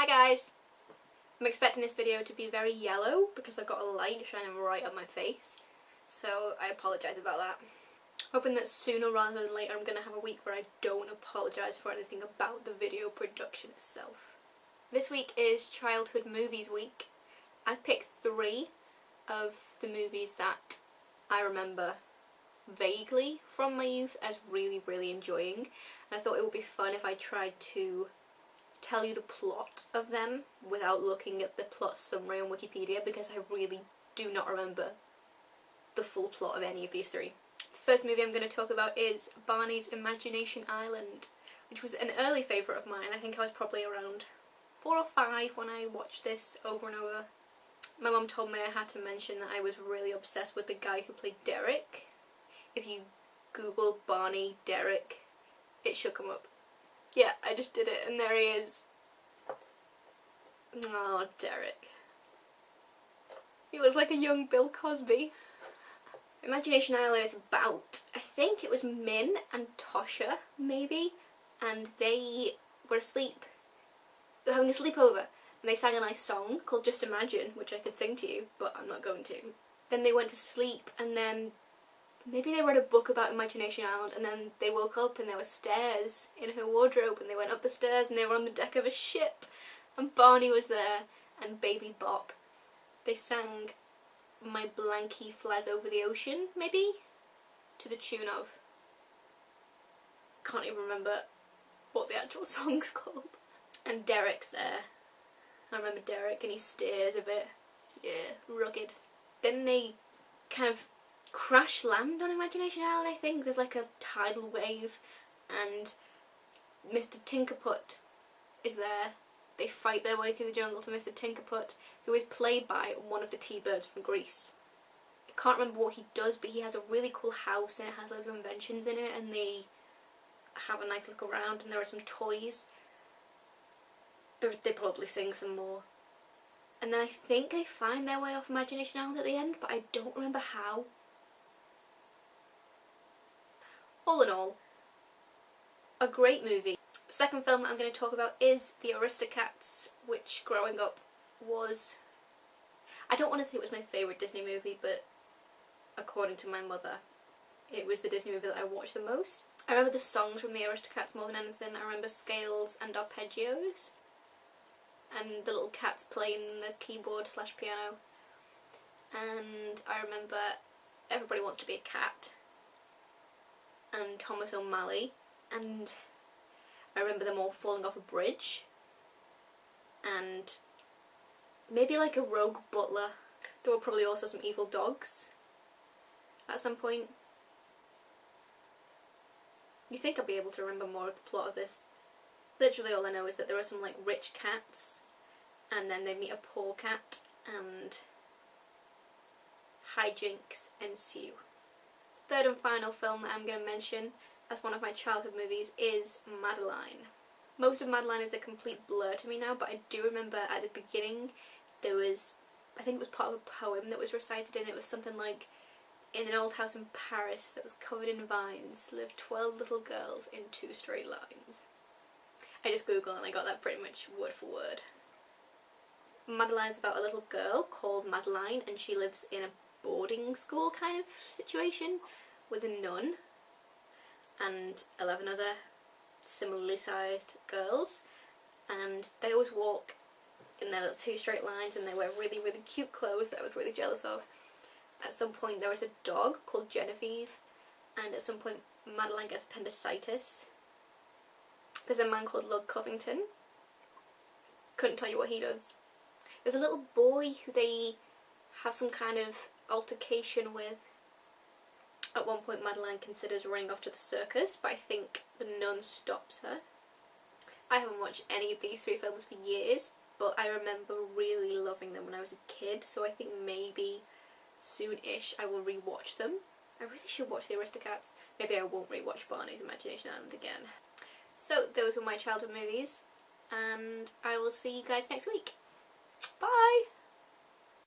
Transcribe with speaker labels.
Speaker 1: Hi guys! I'm expecting this video to be very yellow because I've got a light shining right on my face, so I apologise about that. Hoping that sooner rather than later I'm going to have a week where I don't apologise for anything about the video production itself. This week is Childhood Movies Week. I've picked 3 of the movies that I remember vaguely from my youth as really enjoying, and I thought it would be fun if I tried to tell you the plot of them without looking at the plot summary on Wikipedia, because I really do not remember the full plot of any of these 3. The first movie I'm going to talk about is Barney's Imagination Island, which was an early favourite of mine. I think I was probably around 4 or 5 when I watched this over and over. My mum told me I had to mention that I was really obsessed with the guy who played Derek. If you Google Barney Derek, it should come up. Yeah, I just did it and there he is. Oh, Derek. He was like a young Bill Cosby. Imagination Island is about, I think it was Min and Tosha, maybe, and they were asleep. They were having a sleepover, and they sang a nice song called Just Imagine, which I could sing to you, but I'm not going to. Then they went to sleep, and then maybe they read a book about Imagination Island, and then they woke up and there were stairs in her wardrobe, and they went up the stairs and they were on the deck of a ship, and Barney was there, and Baby Bop. They sang My Blankie Flies Over the Ocean, maybe? To the tune of... can't even remember what the actual song's called. And Derek's there. I remember Derek, and he stares a bit, yeah, rugged. Then they kind of crash land on Imagination Island, I think. There's like a tidal wave, and Mr. Tinkerput is there. They fight their way through the jungle to Mr. Tinkerput, who is played by one of the T-Birds from Grease. I can't remember what he does, but he has a really cool house and it has loads of inventions in it, and they have a nice look around, and there are some toys. They probably sing some more. And then I think they find their way off Imagination Island at the end, but I don't remember how. All in all, a great movie. The second film that I'm going to talk about is The Aristocats, which growing up was... I don't want to say it was my favourite Disney movie, but according to my mother, it was the Disney movie that I watched the most. I remember the songs from The Aristocats more than anything. I remember scales and arpeggios, and the little cats playing the keyboard / piano. And I remember Everybody Wants to Be a Cat, and Thomas O'Malley, and I remember them all falling off a bridge, and maybe like a rogue butler. There were probably also some evil dogs at some point. You'd think I'd be able to remember more of the plot of this. Literally all I know is that there are some like rich cats, and then they meet a poor cat, and hijinks ensue. Third and final film that I'm going to mention as one of my childhood movies is Madeline. Most of Madeline is a complete blur to me now, but I do remember at the beginning there was, I think it was part of a poem that was recited, and it was something like, in an old house in Paris that was covered in vines lived 12 little girls in 2 straight lines. I just googled and I got that pretty much word for word. Madeline is about a little girl called Madeline, and she lives in a boarding school kind of situation with a nun and 11 other similarly sized girls, and they always walk in their little 2 straight lines, and they wear really cute clothes that I was really jealous of. At some point there was a dog called Genevieve, and at some point Madeline gets appendicitis. There's a man called Lord Covington. Couldn't tell you what he does. There's a little boy who they have some kind of altercation with. At one point Madeline considers running off to the circus, but I think the nun stops her. I haven't watched any of these 3 films for years, but I remember really loving them when I was a kid, so I think maybe soon-ish I will re-watch them. I really should watch The Aristocats. Maybe I won't re-watch Barney's Imagination Island again. So those were my childhood movies, and I will see you guys next week. Bye!